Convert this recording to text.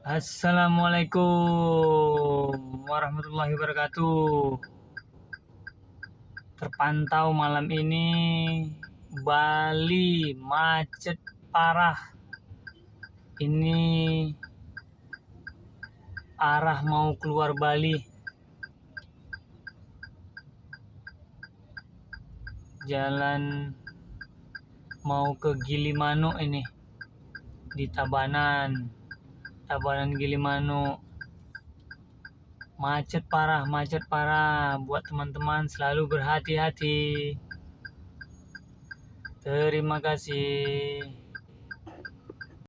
Assalamualaikum warahmatullahi wabarakatuh. Terpantau malam ini Bali macet parah. Ini arah mau keluar Bali. Jalan mau ke Gilimanuk ini. Di Tabanan Gilimanuk. Macet parah. Buat teman-teman selalu berhati-hati. Terima kasih.